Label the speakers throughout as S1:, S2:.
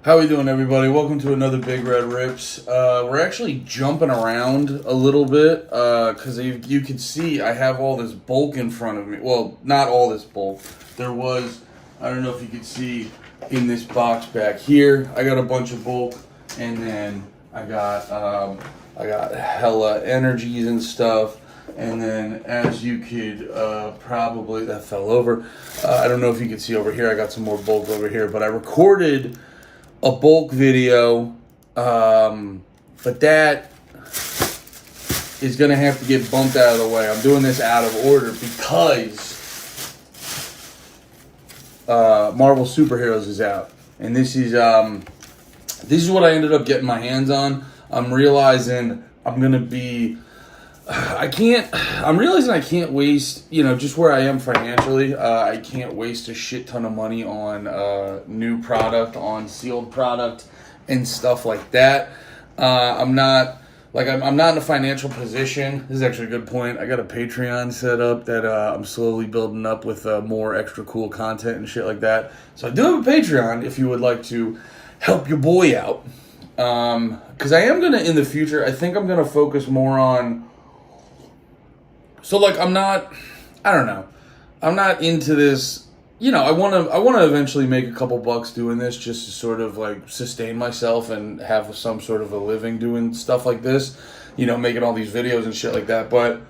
S1: How we doing, everybody? Welcome to another Big Red Rips. We're actually jumping around a little bit because you can see I have all this bulk in front of me. Well, not all this bulk. There was, I don't know if you can see in this box back here, I got a bunch of bulk, and then I got hella energies and stuff. And then, as you could probably, that fell over. I don't know if you can see over here. I got some more bulk over here, but I recorded a bulk video, but that is going to have to get bumped out of the way. I'm doing this out of order because Marvel Superheroes is out, and this is what I ended up getting my hands on. I'm realizing I'm going to be. I'm realizing I can't waste, just where I am financially, I can't waste a shit ton of money on new product, on sealed product, and stuff like that. I'm not in a financial position. This is actually a good point. I got a Patreon set up that I'm slowly building up with more extra cool content and shit like that. So I do have a Patreon if you would like to help your boy out. Because I am going to, in the future, I think I'm going to focus more on... So, I'm not into this, I want to eventually make a couple bucks doing this just to sort of, sustain myself and have some sort of a living doing stuff like this, making all these videos and shit like that, but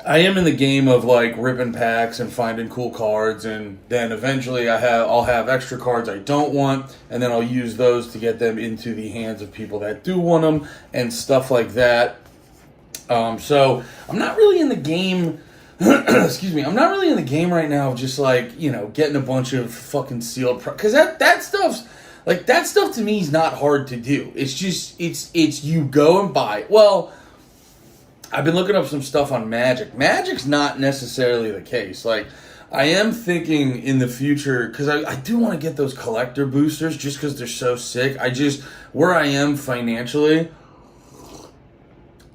S1: I am in the game of, ripping packs and finding cool cards, and then eventually I'll have extra cards I don't want, and then I'll use those to get them into the hands of people that do want them, and stuff like that. So I'm not really in the game, excuse me, I'm not really in the game right now of just getting a bunch of fucking sealed, cause that stuff to me is not hard to do. It's just, it's you go and buy. Well, I've been looking up some stuff on Magic. Magic's not necessarily the case. I am thinking in the future, cause I do want to get those collector boosters just cause they're so sick. Where I am financially,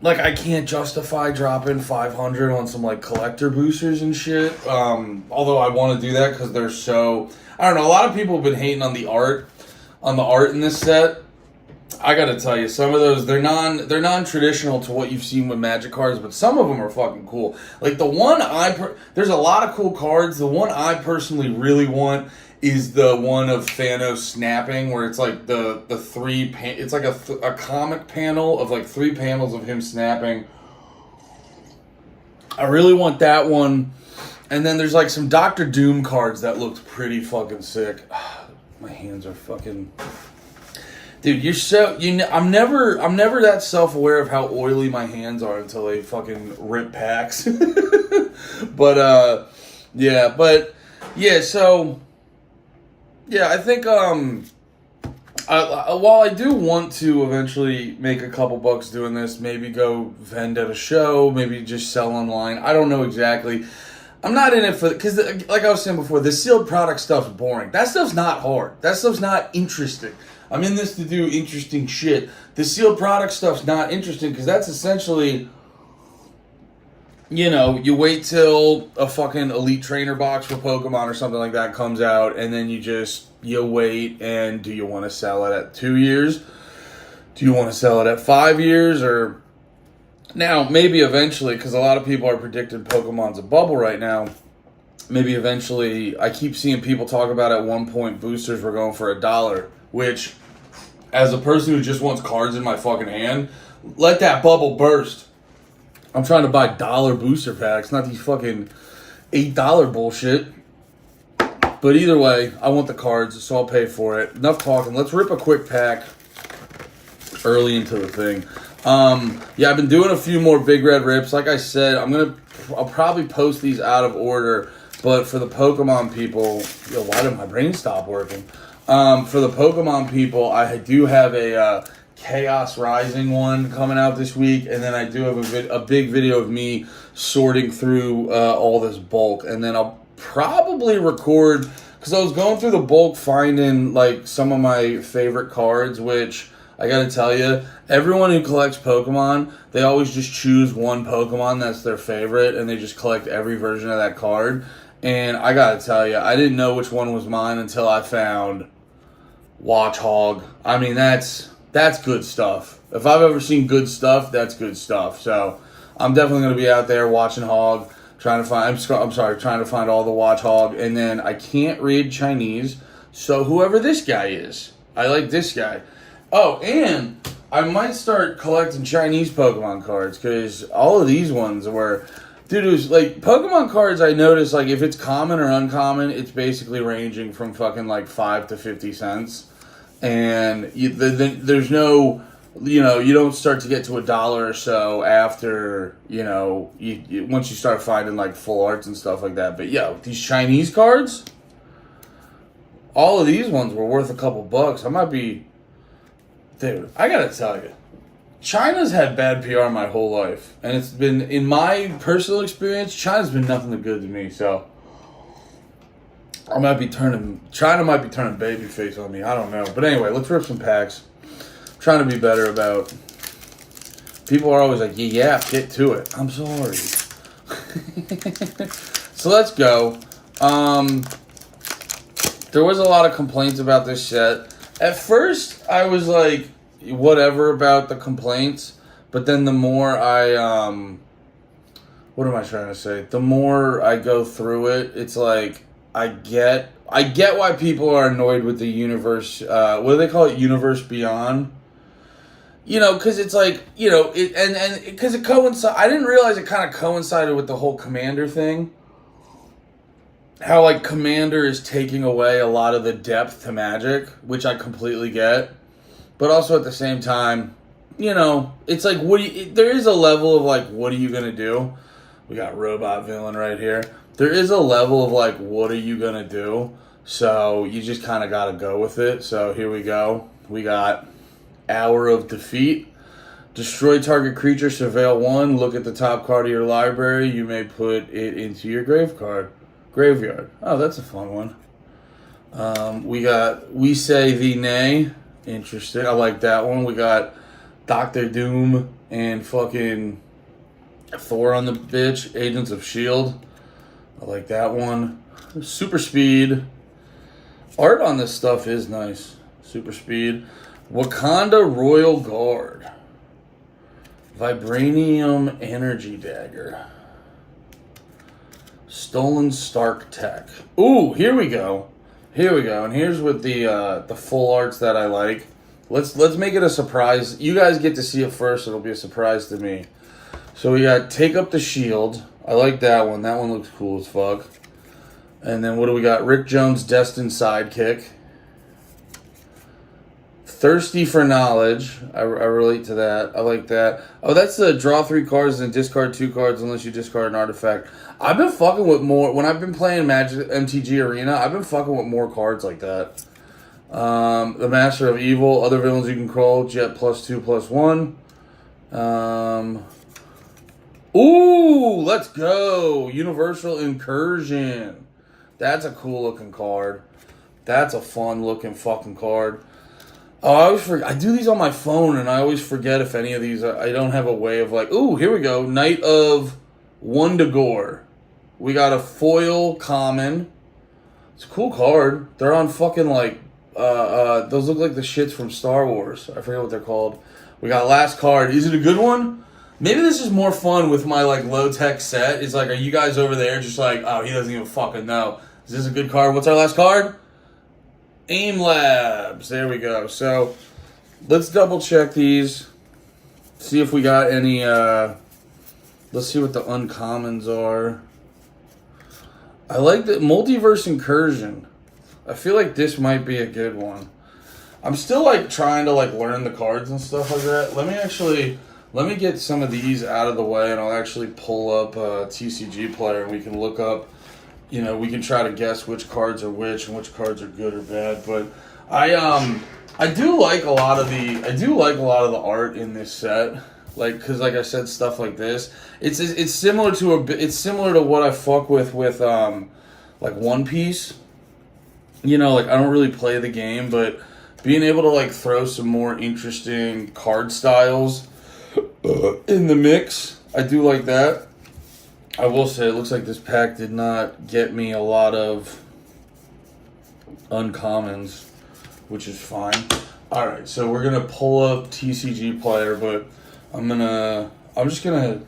S1: I can't justify dropping $500 on some, collector boosters and shit. Although I want to do that because they're so... I don't know, a lot of people have been hating on the art in this set. I gotta tell you, some of those, they're non-traditional to what you've seen with Magic cards, but some of them are fucking cool. The one there's a lot of cool cards. The one I personally really want is the one of Thanos snapping, where it's the three... It's a comic panel of three panels of him snapping. I really want that one. And then there's some Doctor Doom cards that looked pretty fucking sick. My hands are fucking... Dude, you're so... I'm never that self-aware of how oily my hands are until they fucking rip packs. So... Yeah, I think, while I do want to eventually make a couple bucks doing this, maybe go vend at a show, maybe just sell online, I don't know exactly. I'm not in it for, because like I was saying before, the sealed product stuff's boring. That stuff's not hard. That stuff's not interesting. I'm in this to do interesting shit. The sealed product stuff's not interesting because that's essentially... you wait till a fucking Elite Trainer box for Pokemon or something like that comes out, and then you wait, and do you want to sell it at 2 years? Do you want to sell it at 5 years? Or now, maybe eventually, because a lot of people are predicting Pokemon's a bubble right now, maybe eventually, I keep seeing people talk about at one point boosters were going for $1, which, as a person who just wants cards in my fucking hand, let that bubble burst. I'm trying to buy dollar booster packs, not these fucking $8 bullshit. But either way, I want the cards, so I'll pay for it. Enough talking. Let's rip a quick pack early into the thing. I've been doing a few more Big Red Rips. Like I said, I'll probably post these out of order. But for the Pokemon people, why did my brain stop working? For the Pokemon people, I do have a Chaos Rising one coming out this week, and then I do have a big video of me sorting through all this bulk, and then I'll probably record, because I was going through the bulk finding some of my favorite cards, which I gotta tell you, everyone who collects Pokemon, they always just choose one Pokemon that's their favorite, and they just collect every version of that card. And I gotta tell you, I didn't know which one was mine until I found Watch Hog. I mean, that's good stuff. If I've ever seen good stuff, that's good stuff. So I'm definitely going to be out there watching Hog, trying to find all the Watch Hog. And then I can't read Chinese, so whoever this guy is, I like this guy. Oh, and I might start collecting Chinese Pokemon cards, because all of these ones were... Dude, it was like, Pokemon cards, I noticed, like, if it's common or uncommon, it's basically ranging from fucking, like, 5 to 50 cents. And there's no, you know, you don't start to get to $1 or so after, you know, once you start finding, like, full arts and stuff like that. But, yo, these Chinese cards, all of these ones were worth a couple bucks. I might be... Dude, I gotta tell you, China's had bad PR my whole life. And it's been, in my personal experience, China's been nothing but good to me, so... China might be turning babyface on me. I don't know. But anyway, let's rip some packs. I'm trying to be better about... People are always like, yeah, get to it. I'm sorry. So let's go. There was a lot of complaints about this set. At first, I was like, whatever about the complaints. But then the more I... what am I trying to say? The more I go through it, it's like... I get why people are annoyed with the universe. What do they call it? Universe Beyond. You know, because it's like, you know, and because it coincides. I didn't realize it kind of coincided with the whole Commander thing. How like Commander is taking away a lot of the depth to Magic, which I completely get. But also at the same time, you know, it's like there is a level of like, what are you gonna do? We got Robot Villain right here. There is a level of, like, what are you going to do? So, you just kind of got to go with it. So, here we go. We got Hour of Defeat. Destroy target creature, surveil 1. Look at the top card of your library. You may put it into your graveyard. Oh, that's a fun one. We got We Say Thee Nay. Interesting. I like that one. We got Doctor Doom and fucking Thor on the bitch. Agents of S.H.I.E.L.D. I like that one. Super Speed. Art on this stuff is nice. Super Speed. Wakanda Royal Guard. Vibranium Energy Dagger. Stolen Stark Tech. Ooh, here we go. Here we go. And here's with the full arts that I like. Let's make it a surprise. You guys get to see it first. It'll be a surprise to me. So we got Take Up the Shield. I like that one. That one looks cool as fuck. And then what do we got? Rick Jones' Destined Sidekick. Thirsty for Knowledge. I relate to that. I like that. Oh, that's the draw 3 cards and discard 2 cards unless you discard an artifact. I've been fucking with more... When I've been playing Magic MTG Arena, I've been fucking with more cards like that. The Master of Evil. Other villains you can control. Jet +2/+1. Ooh, let's go. Universal Incursion. That's a cool looking card. That's a fun looking fucking card. Oh, I always forget. I do these on my phone and I always forget if any of these, I don't have a way of like, ooh, here we go. Knight of Wundagore. We got a foil common. It's a cool card. They're on fucking like, those look like the shits from Star Wars. I forget what they're called. We got last card. Is it a good one? Maybe this is more fun with my, like, low-tech set. It's like, are you guys over there just like, oh, he doesn't even fucking know. Is this a good card? What's our last card? AIM Labs. There we go. So, let's double-check these. See if we got any, let's see what the uncommons are. I like the Multiverse Incursion. I feel like this might be a good one. I'm still, like, trying to, like, learn the cards and stuff like that. Let me get some of these out of the way, and I'll actually pull up a TCG player, and we can look up, you know, we can try to guess which cards are which and which cards are good or bad. But I do like a lot of the art in this set, like, because like I said, stuff like this, it's similar to what I fuck with like One Piece. You know, like I don't really play the game, but being able to like throw some more interesting card styles in the mix, I do like that. I will say it looks like this pack did not get me a lot of uncommons, which is fine. All right, so we're gonna pull up TCG Player, but I'm just gonna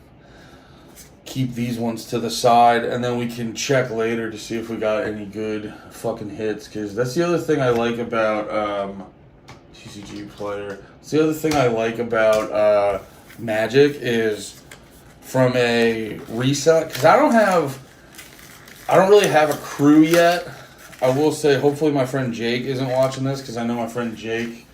S1: keep these ones to the side, and then we can check later to see if we got any good fucking hits, because that's the other thing I like about TCG Player. It's the other thing I like about Magic is from a reset, because I don't really have a crew yet. I will say, hopefully my friend Jake isn't watching this, because I know my friend Jake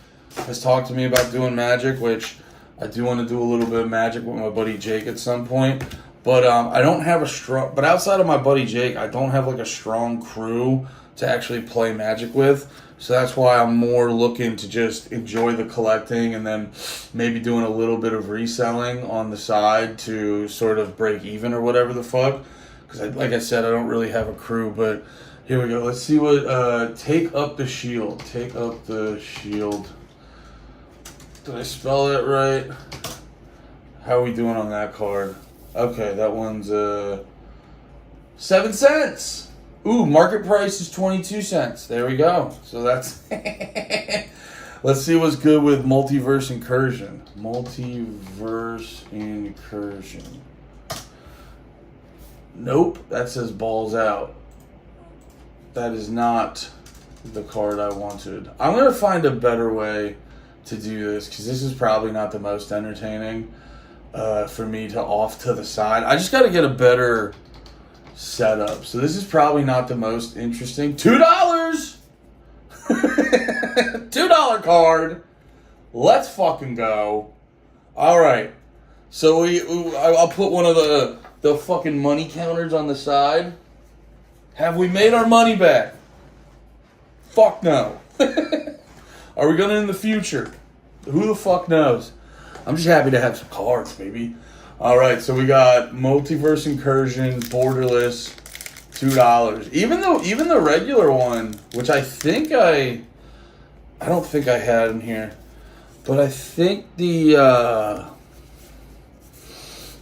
S1: has talked to me about doing Magic, which I do want to do a little bit of Magic with my buddy Jake at some point. But I don't have a strong... But outside of my buddy Jake, I don't have like a strong crew to actually play Magic with. So that's why I'm more looking to just enjoy the collecting and then maybe doing a little bit of reselling on the side to sort of break even or whatever the fuck. Because like I said, I don't really have a crew. But here we go. Let's see what... Take Up the Shield. Take Up the Shield. Did I spell that right? How are we doing on that card? Okay, that one's 7 cents. Ooh, market price is 22 cents. There we go. So that's... Let's see what's good with Multiverse Incursion. Multiverse Incursion. Nope, that says balls out. That is not the card I wanted. I'm going to find a better way to do this, because this is probably not the most entertaining. For me to off to the side. I just got to get a better setup. So this is probably not the most interesting. $2! $2 card. Let's fucking go. All right. So I'll put one of the fucking money counters on the side. Have we made our money back? Fuck no. Are we gonna in the future? Who the fuck knows? I'm just happy to have some cards, baby. All right, so we got Multiverse Incursion, Borderless, $2. Even the regular one, which I don't think I had in here, but I think the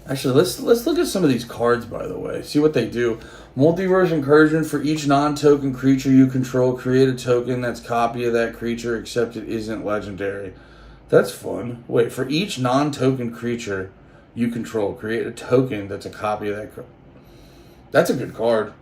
S1: actually let's look at some of these cards, by the way. See what they do. Multiverse Incursion: for each non-token creature you control, create a token that's copy of that creature, except it isn't legendary. That's fun. Wait, for each non-token creature you control, create a token that's a copy of that creature. That's a good card.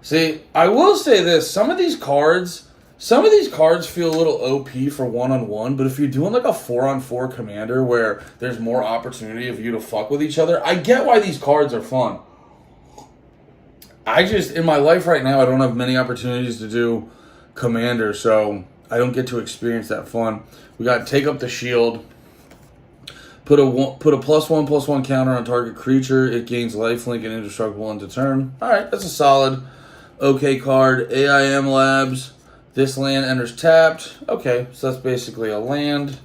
S1: See, I will say this. Some of these cards feel a little OP for one-on-one, but if you're doing like a 4-on-4 commander where there's more opportunity of you to fuck with each other, I get why these cards are fun. In my life right now, I don't have many opportunities to do commander, so I don't get to experience that fun. We got Take Up the Shield. Put a +1/+1 counter on target creature. It gains lifelink and indestructible into turn. Alright, that's a solid okay card. AIM Labs. This land enters tapped. Okay, so that's basically a land.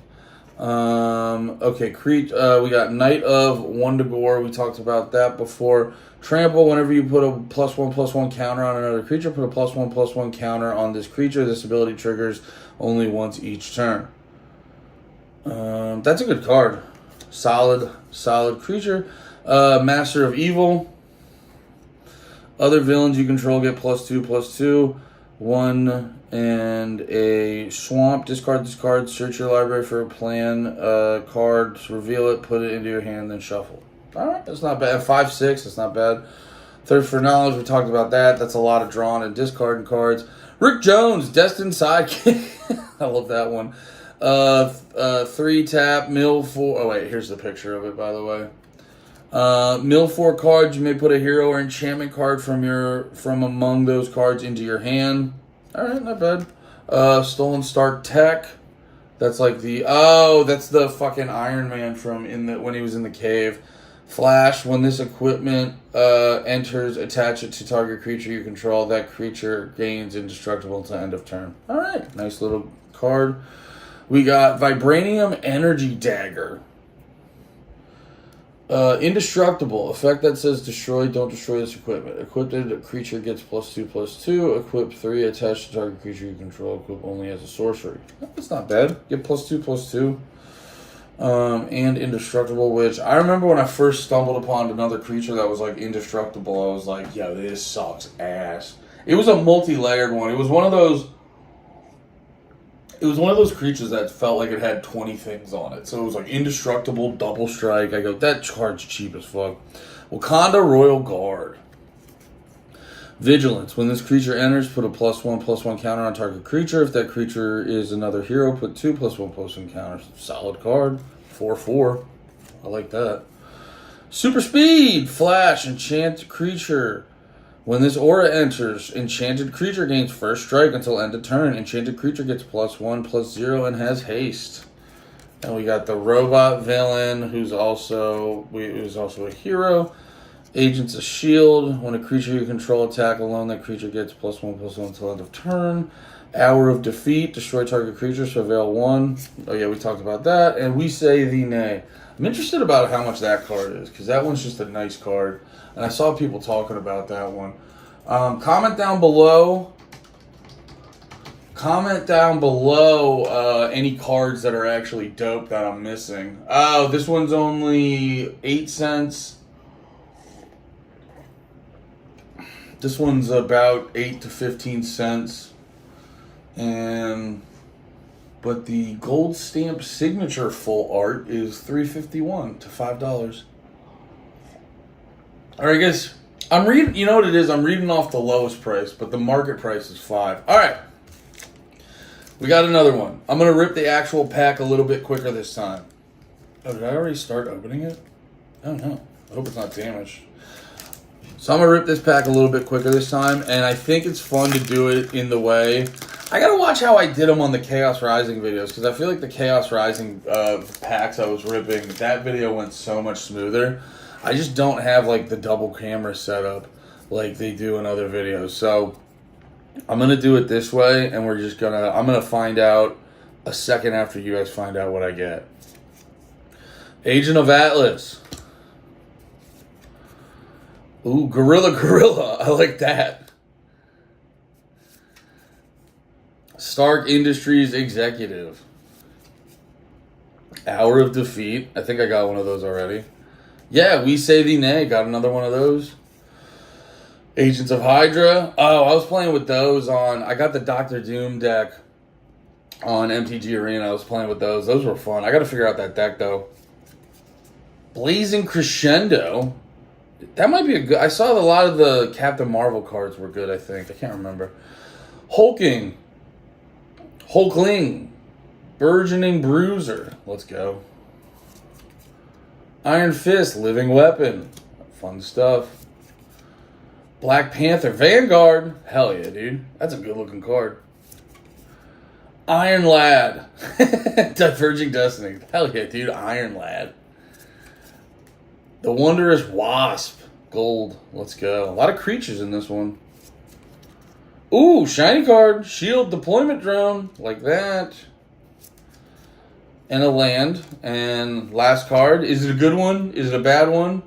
S1: Okay, we got Knight of Wundagore. We talked about that before. Trample, whenever you put a +1/+1 counter on another creature, put a +1/+1 counter on this creature. This ability triggers only once each turn. That's a good card. Solid creature. Master of Evil. Other villains you control get +2/+2. 1 and a swamp. Discard this card. Search your library for a plan card. Reveal it. Put it into your hand. Then shuffle. Alright, that's not bad. 5/6. That's not bad. Thirst for Knowledge. We talked about that. That's a lot of drawing and discarding cards. Rick Jones. Destined Sidekick. I love that one. 3 tap. Mill 4. Oh, wait. Here's the picture of it, by the way. Mill 4 cards. You may put a hero or enchantment card from among those cards into your hand. Alright, not bad. Stolen Stark Tech. That's like that's the fucking Iron Man from when he was in the cave. Flash, when this equipment enters, attach it to target creature you control. That creature gains indestructible until end of turn. Alright, nice little card. We got Vibranium Energy Dagger. Indestructible. Effect that says destroy, don't destroy this equipment. Equipped creature gets +2/+2. Equip 3, attached to target creature you control. Equip only as a sorcery. That's not bad. Get +2/+2. And indestructible, which I remember when I first stumbled upon another creature that was like indestructible, I was like, yo, this sucks ass. It was a multi-layered one. It was one of those It was one of those creatures that felt like it had 20 things on it. So it was like indestructible, double strike. I go, that card's cheap as fuck. Wakanda Royal Guard. Vigilance. When this creature enters, put a +1/+1 counter on target creature. If that creature is another hero, put 2 +1/+1 counters. Solid card. 4/4. I like that. Super Speed. Flash. Enchant creature. When this aura enters, enchanted creature gains first strike until end of turn. Enchanted creature gets +1/+0 and has haste. And we got the robot villain, who's also a hero. Agents of Shield. When a creature you control attack alone, that creature gets +1/+1 until end of turn. Hour of Defeat. Destroy target creature. Surveil 1. Oh yeah, we talked about that. And We Say Thee Nay. I'm interested about how much that card is, because that one's just a nice card. And I saw people talking about that one. Comment down below. Any cards that are actually dope that I'm missing. Oh, this one's only 8 cents. This one's about 8 to 15 cents. But the gold stamp signature full art is $3.51 to $5. All right, guys. I'm reading. You know what it is? I'm reading off the lowest price, but the market price is $5. All right. We got another one. I'm gonna rip the actual pack a little bit quicker this time. Oh, did I already start opening it? Oh no. I hope it's not damaged. So I'm gonna rip this pack a little bit quicker this time, and I think it's fun to do it in the way. I gotta watch how I did them on the Chaos Rising videos, because I feel like the Chaos Rising packs I was ripping, that video went so much smoother. I just don't have like the double camera setup like they do in other videos. So I'm gonna do it this way, and I'm gonna find out a second after you guys find out what I get. Agent of Atlas. Ooh, Gorilla. I like that. Stark Industries Executive. Hour of Defeat. I think I got one of those already. Yeah, We Say Thee Nay. Got another one of those. Agents of Hydra. Oh, I was playing with those on... I got the Doctor Doom deck on MTG Arena. I was playing with those. Those were fun. I got to figure out that deck, though. Blazing Crescendo. That might be a good... I saw a lot of the Captain Marvel cards were good, I think. I can't remember. Hulkling. Burgeoning Bruiser. Let's go. Iron Fist. Living Weapon. Fun stuff. Black Panther. Vanguard. Hell yeah, dude. That's a good looking card. Iron Lad. Diverging Destiny. Hell yeah, dude. Iron Lad. The Wondrous Wasp. Gold. Let's go. A lot of creatures in this one. Ooh, shiny card. Shield Deployment Drone. Like that. And a land. And last card. Is it a good one? Is it a bad one?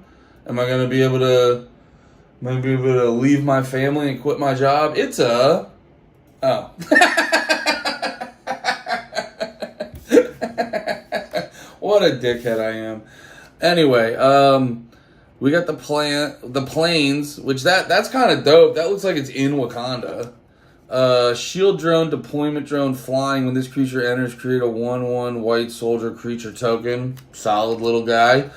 S1: Am I going to be able to leave my family and quit my job? It's a... Oh. What a dickhead I am. Anyway, we got the planes, which that's kind of dope. That looks like it's in Wakanda. Shield drone, deployment drone, flying. When this creature enters, create a 1/1 white soldier creature token. Solid little guy.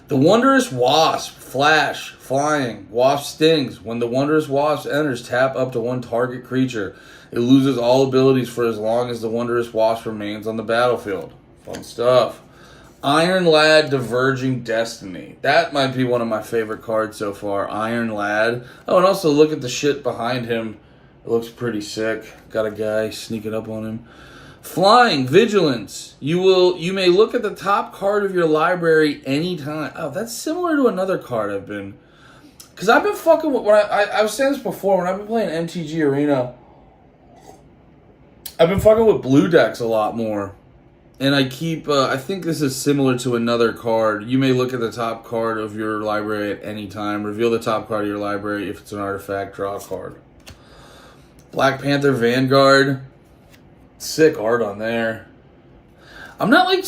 S1: The Wondrous Wasp, flash, flying. Wasp stings. When the Wondrous Wasp enters, tap up to one target creature. It loses all abilities for as long as the Wondrous Wasp remains on the battlefield. Fun stuff. Iron Lad, Diverging Destiny. That might be one of my favorite cards so far. Iron Lad. Oh, and also look at the shit behind him. It looks pretty sick. Got a guy sneaking up on him. Flying, Vigilance. You may look at the top card of your library anytime. Oh, that's similar to another card I've been... Because I've been fucking with... I was saying this before. When I've been playing MTG Arena, I've been fucking with blue decks a lot more. And I keep... I think this is similar to another card. You may look at the top card of your library at any time. Reveal the top card of your library. If it's an artifact, draw a card. Black Panther Vanguard. Sick art on there. I'm not like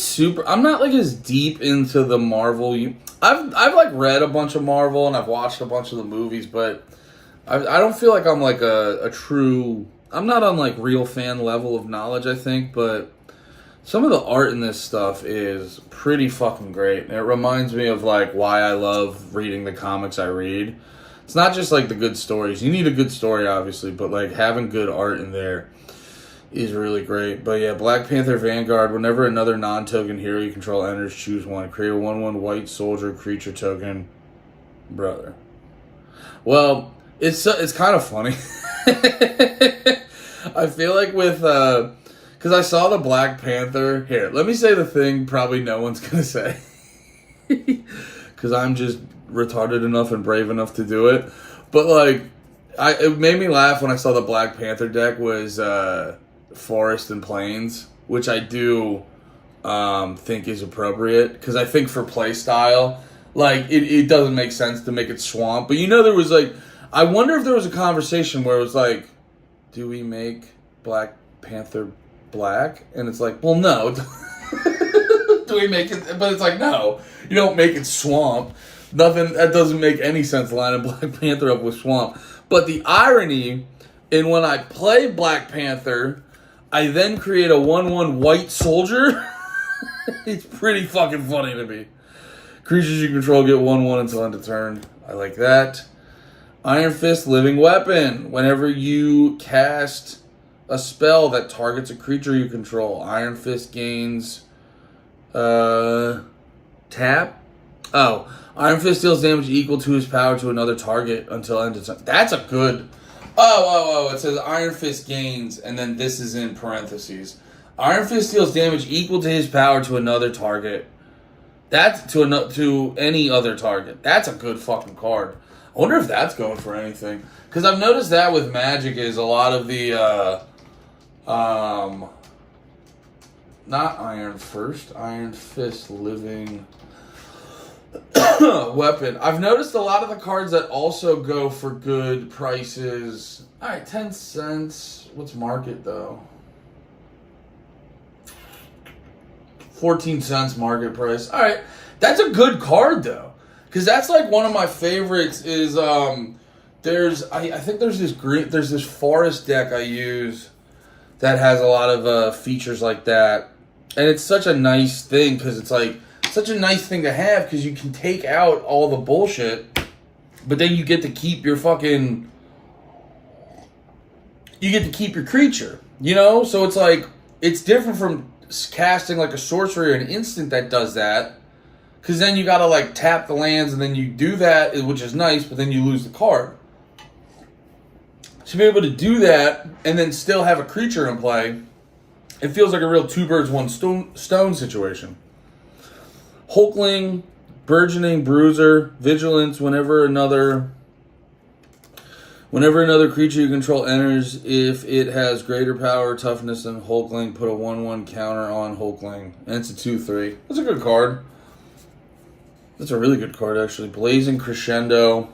S1: as deep into the Marvel. I've like read a bunch of Marvel and I've watched a bunch of the movies, but I don't feel like I'm like a true I'm not on like real fan level of knowledge, I think, but some of the art in this stuff is pretty fucking great. And it reminds me of like why I love reading the comics I read. It's not just like the good stories. You need a good story, obviously, but like having good art in there is really great. But yeah, Black Panther Vanguard. Whenever another non-token hero you control enters, choose one. Create a 1/1 white soldier creature token. Brother. Well, it's kind of funny. I feel like with because I saw the Black Panther. Here, let me say the thing probably no one's gonna say. Because I'm just retarded enough and brave enough to do it. But like, it made me laugh when I saw the Black Panther deck was Forest and Plains, which I do think is appropriate. Because I think for play style, like, it doesn't make sense to make it Swamp. But you know, there was like, I wonder if there was a conversation where it was like, do we make Black Panther black? And it's like, well, no. Do we make it? But it's like, no, you don't make it Swamp. Nothing, that doesn't make any sense lining Black Panther up with Swamp. But the irony in when I play Black Panther, I then create a 1/1 white soldier. It's pretty fucking funny to me. Creatures you control get 1/1 until end of turn. I like that. Iron Fist Living Weapon. Whenever you cast a spell that targets a creature you control, Iron Fist gains tap. Oh, Iron Fist deals damage equal to his power to another target until end of turn. That's a good. Oh! It says Iron Fist gains, and then this is in parentheses. Iron Fist deals damage equal to his power to another target. That's to any other target. That's a good fucking card. I wonder if that's going for anything. Because I've noticed that with Magic is a lot of the, not Iron Fist Living Weapon. I've noticed a lot of the cards that also go for good prices. Alright, 10 cents. What's market though? 14 cents market price. Alright, that's a good card though. Because that's like one of my favorites is, I think there's this forest deck I use that has a lot of features like that. And it's such a nice thing because it's like, such a nice thing to have because you can take out all the bullshit, but then you get to keep your fucking, you get to keep your creature, you know? So it's like, it's different from casting like a sorcery or an instant that does that. Because then you gotta like tap the lands and then you do that, which is nice, but then you lose the card. To be able to do that and then still have a creature in play, it feels like a real two birds, one stone situation. Hulkling, Burgeoning Bruiser, Vigilance, whenever another creature you control enters, if it has greater power or toughness than Hulkling, put a 1/1 counter on Hulkling. And it's a 2/3. That's a good card. That's a really good card, actually. Blazing Crescendo.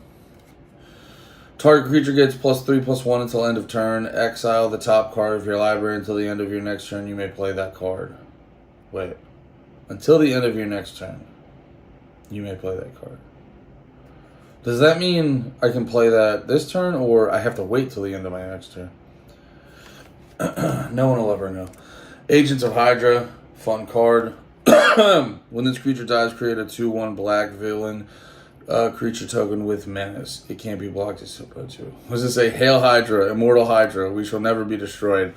S1: Target creature gets +3/+1 until end of turn. Exile the top card of your library until the end of your next turn. You may play that card. Wait. Until the end of your next turn, you may play that card. Does that mean I can play that this turn, or I have to wait till the end of my next turn? No one will ever know. Agents of Hydra. Fun card. When this creature dies, create a 2/1 black villain creature token with menace. It can't be blocked. It's so good too. What does it say? Hail Hydra, immortal Hydra. We shall never be destroyed.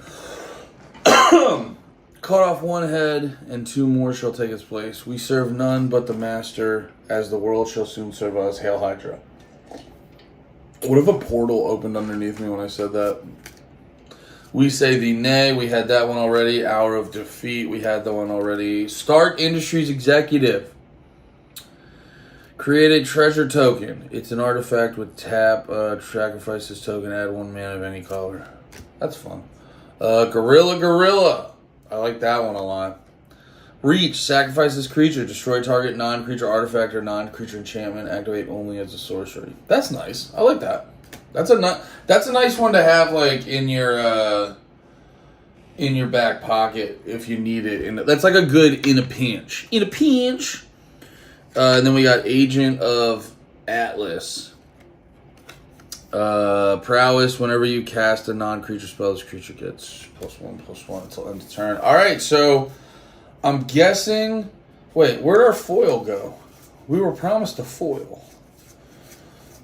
S1: Cut off one head, and 2 more shall take its place. We serve none but the master, as the world shall soon serve us. Hail Hydra. What if a portal opened underneath me when I said that? We say the nay. We had that one already. Hour of Defeat. We had that one already. Stark Industries Executive. Create a treasure token. It's an artifact with tap. Sacrifice this token. Add 1 mana of any color. That's fun. Gorilla. I like that one a lot. Reach. Sacrifice this creature. Destroy target non-creature artifact or non-creature enchantment. Activate only as a sorcery. That's nice. I like that. That's a nice one to have like in your back pocket if you need it. And that's like a good in a pinch. In a pinch. And then we got Agent of Atlas. Prowess, whenever you cast a non-creature spell, this creature gets +1/+1 until end of turn. Alright, so I'm guessing... Wait, where'd our foil go? We were promised a foil.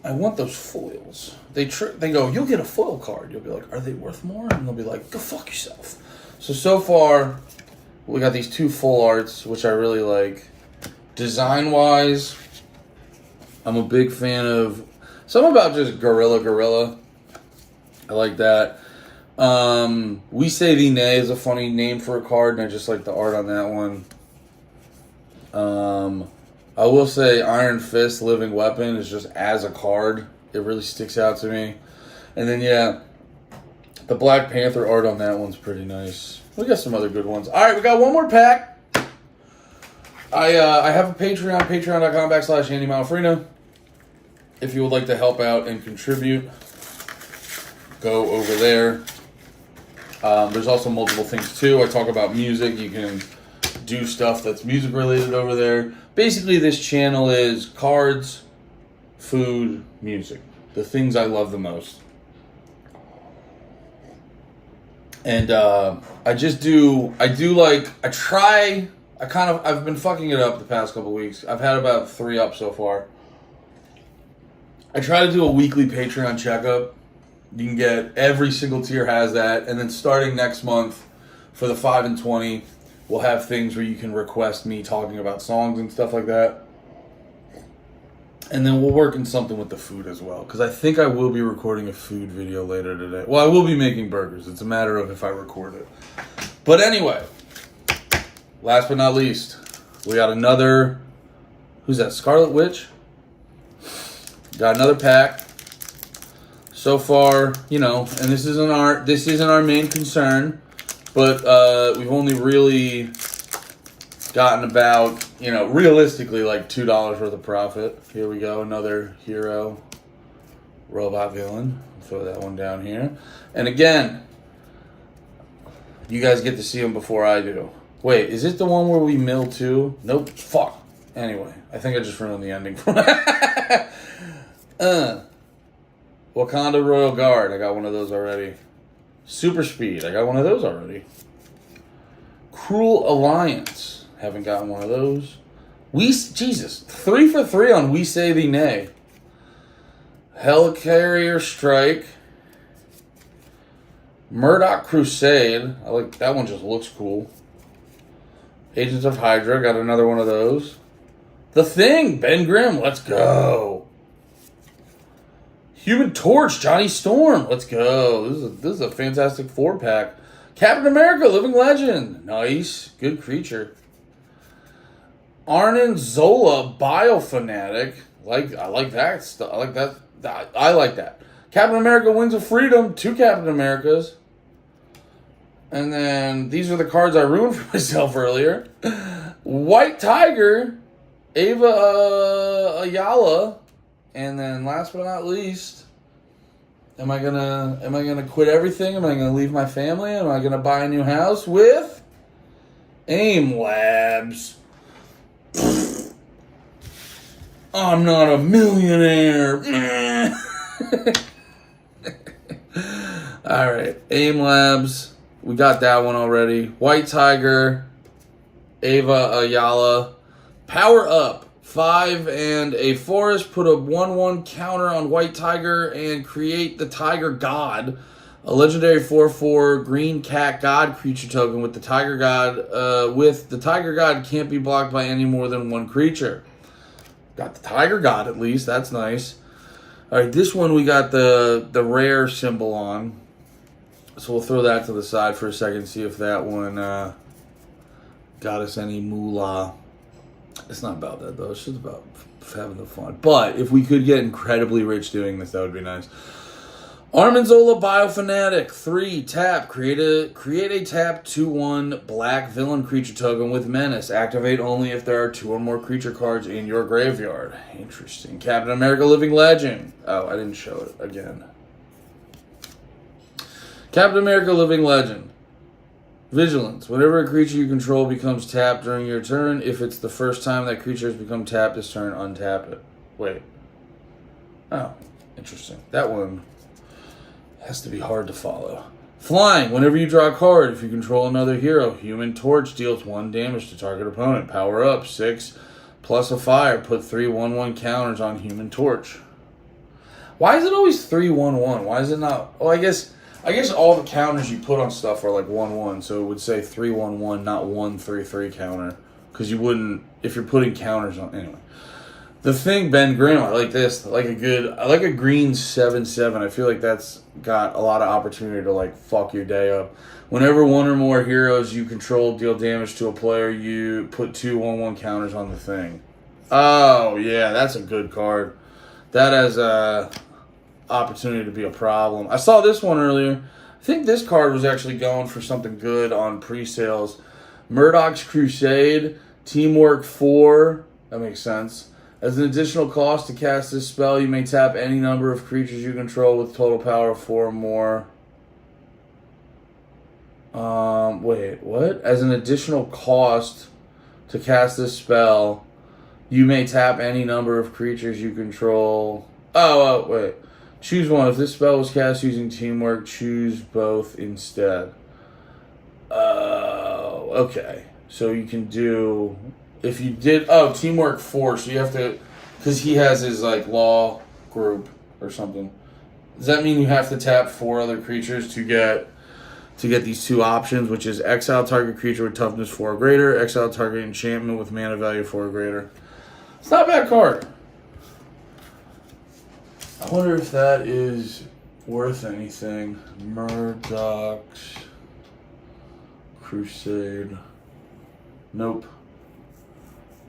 S1: I want those foils. They go, you'll get a foil card. You'll be like, are they worth more? And they'll be like, go fuck yourself. So far, we got these 2 full arts, which I really like. Design-wise, I'm a big fan of... Something about just Gorilla. I like that. We Say Thee Nay is a funny name for a card, and I just like the art on that one. I will say Iron Fist, Living Weapon, is just as a card. It really sticks out to me. And then, yeah, the Black Panther art on that one's pretty nice. We got some other good ones. All right, we got one more pack. I have a Patreon, patreon.com/AndyMalafrino. If you would like to help out and contribute, go over there. There's also multiple things, too. I talk about music. You can do stuff that's music related over there. Basically, this channel is cards, food, music. The things I love the most. And I've been fucking it up the past couple weeks. I've had about 3 up so far. I try to do a weekly Patreon checkup. You can get, every single tier has that. And then starting next month for the 5 and 20, we'll have things where you can request me talking about songs and stuff like that. And then we'll work in something with the food as well. Because I think I will be recording a food video later today. Well, I will be making burgers. It's a matter of if I record it. But anyway, last but not least, we got another... Who's that? Scarlet Witch? Got another pack. So far, you know, and this isn't our main concern, but we've only really gotten about, you know, realistically like $2 worth of profit. Here we go, another hero robot villain. Throw that one down here. And again, you guys get to see him before I do. Wait, is it the one where we mill too? Nope. Fuck. Anyway, I think I just ruined the ending for that. Wakanda Royal Guard. I got one of those already. Super Speed. I got one of those already. Cruel Alliance. Haven't gotten one of those. Jesus. 3 for 3 on We Say Thee Nay. Helicarrier Strike. Murdoch Crusade. I like that one, just looks cool. Agents of Hydra. Got another one of those. The Thing. Ben Grimm. Let's go. Human Torch, Johnny Storm. Let's go. This is a Fantastic Four pack. Captain America, Living Legend. Nice. Good creature. Arnon Zola, Biofanatic. I like that stuff. I like that. Captain America, Wings of Freedom. 2 Captain Americas. And then these are the cards I ruined for myself earlier. White Tiger, Ava Ayala. And then last but not least, am I gonna quit everything? Am I gonna leave my family? Am I gonna buy a new house with AIM Labs? I'm not a millionaire. Alright, AIM Labs. We got that one already. White Tiger, Ava Ayala. Power Up. 5 and a forest, put a 1/1 counter on White Tiger and create the Tiger God. A legendary 4/4 green cat god creature token with the Tiger God. The Tiger God can't be blocked by any more than 1 creature. Got the Tiger God at least, that's nice. Alright, this one we got the rare symbol on. So we'll throw that to the side for a second, see if that one got us any moolah. It's not about that, though. It's just about having the fun. But if we could get incredibly rich doing this, that would be nice. Armanzola Biofanatic. 3, tap. Create a tap 2/1 black villain creature token with menace. Activate only if there are 2 or more creature cards in your graveyard. Interesting. Captain America Living Legend. Oh, I didn't show it again. Captain America Living Legend. Vigilance. Whenever a creature you control becomes tapped during your turn, if it's the first time that creature has become tapped this turn, untap it. Wait. Oh. Interesting. That one has to be hard to follow. Flying. Whenever you draw a card, if you control another hero, Human Torch deals 1 damage to target opponent. Power up. 6 plus a fire. Put 3 1/1 counters on Human Torch. Why is it always 3/1/1? Why is it not? Well, I guess all the counters you put on stuff are like 1/1, so it would say 3/1/1, not 1/3/3 counter. Because you wouldn't, if you're putting counters on. Anyway. The thing, Ben Grimm, I like this. I like a green 7/7. I feel like that's got a lot of opportunity to like fuck your day up. Whenever one or more heroes you control deal damage to a player, you put 2 1/1 counters on the thing. Oh yeah, that's a good card. That has a opportunity to be a problem. I saw this one earlier. I think this card was actually going for something good on pre-sales. Murdoch's Crusade, Teamwork 4. That makes sense. As an additional cost to cast this spell, you may tap any number of creatures you control with total power of 4 or more. Wait, what? As an additional cost to cast this spell, you may tap any number of creatures you control. Oh, wait. Choose one. If this spell was cast using Teamwork, choose both instead. Okay. So you can do... If you did... Oh, Teamwork 4. So you have to... Because he has his, like, law group or something. Does that mean you have to tap 4 other creatures to get these 2 options, which is exile target creature with toughness 4 or greater, exile target enchantment with mana value 4 or greater. It's not a bad card. I wonder if that is worth anything. Murdoch's Crusade. Nope.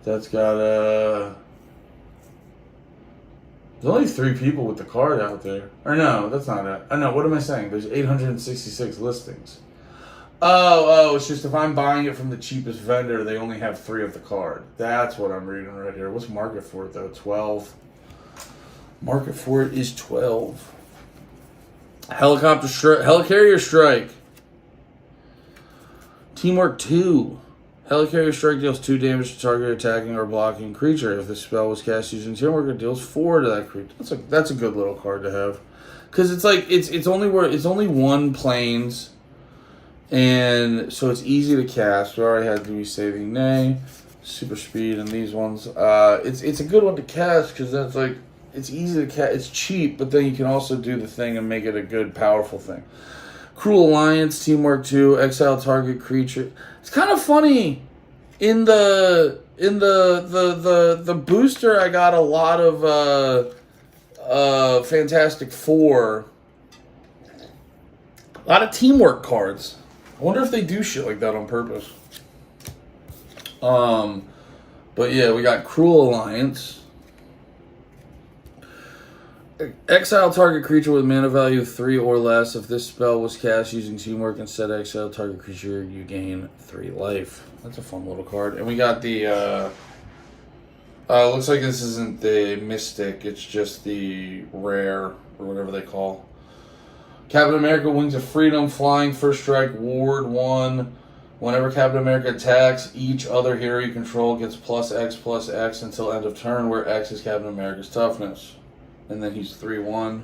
S1: That's got a... There's only 3 people with the card out there. Or no, that's not it. I know, what am I saying? There's 866 listings. Oh, it's just if I'm buying it from the cheapest vendor, they only have 3 of the card. That's what I'm reading right here. What's market for it, though? 12. Market for it is 12. Helicarrier Strike. Teamwork 2. Helicarrier Strike deals 2 damage to target attacking or blocking creature. If the spell was cast using Teamwork, it deals 4 to that creature. That's a good little card to have. Because it's like, it's only 1 planes. And so it's easy to cast. We already had Louis Saving Nay, Super Speed, and these ones. It's a good one to cast because that's like, it's easy to cast. It's cheap, but then you can also do the thing and make it a good, powerful thing. Cruel Alliance, Teamwork 2, exile target creature. It's kind of funny. In the booster, I got a lot of Fantastic Four. A lot of Teamwork cards. I wonder if they do shit like that on purpose. But yeah, we got Cruel Alliance. Exile target creature with mana value 3 or less. If this spell was cast using Teamwork instead of exile target creature, you gain 3 life. That's a fun little card. And we got the... looks like this isn't the Mystic. It's just the Rare, or whatever they call. Captain America, Wings of Freedom, Flying, First Strike, Ward 1. Whenever Captain America attacks, each other hero you control gets +X until end of turn, where X is Captain America's toughness. And then he's 3/1.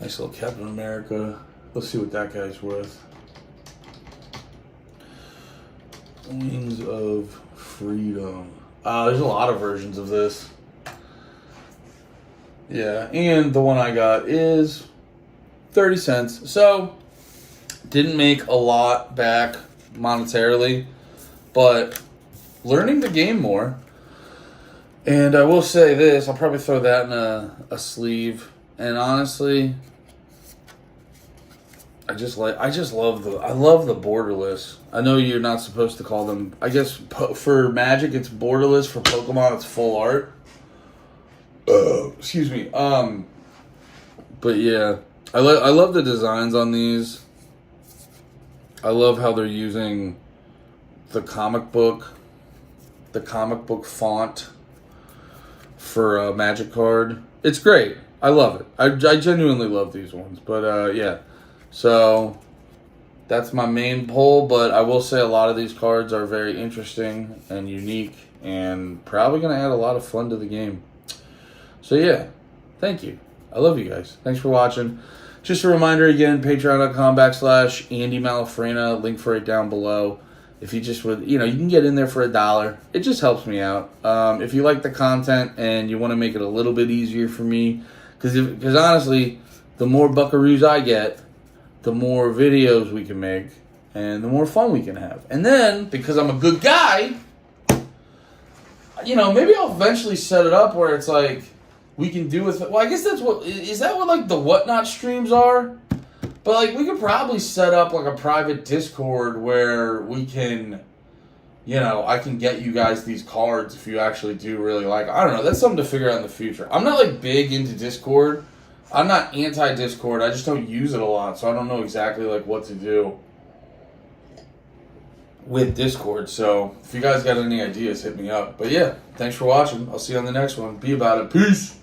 S1: Nice little Captain America. Let's see what that guy's worth. Wings of Freedom. There's a lot of versions of this. Yeah, and the one I got is 30 cents. So, didn't make a lot back monetarily, but learning the game more. And I will say this, I'll probably throw that in a sleeve. And honestly, I love the borderless. I know you're not supposed to call them, I guess for Magic it's borderless, for Pokemon it's full art. Excuse me. But yeah, I love the designs on these. I love how they're using the comic book font for a Magic card. It's great. I love it. I genuinely love these ones. But yeah. So that's my main pull, but I will say a lot of these cards are very interesting and unique and probably going to add a lot of fun to the game. So yeah, Thank you. I love you guys. Thanks for watching. Just a reminder again, patreon.com/Andy Malafrena. Link for it down below. If you just would, you can get in there for $1. It just helps me out. If you like the content and you want to make it a little bit easier for me, because honestly, the more buckaroos I get, the more videos we can make, and the more fun we can have. And then, because I'm a good guy, maybe I'll eventually set it up where it's like, we can do with, well, I guess is that what, like, the Whatnot streams are? But, like, we could probably set up, like, a private Discord where we can, I can get you guys these cards if you actually do really like, I don't know, that's something to figure out in the future. I'm not, like, big into Discord. I'm not anti-Discord. I just don't use it a lot, so I don't know exactly, like, what to do with Discord. So, if you guys got any ideas, hit me up. But, yeah, thanks for watching. I'll see you on the next one. Be about it. Peace!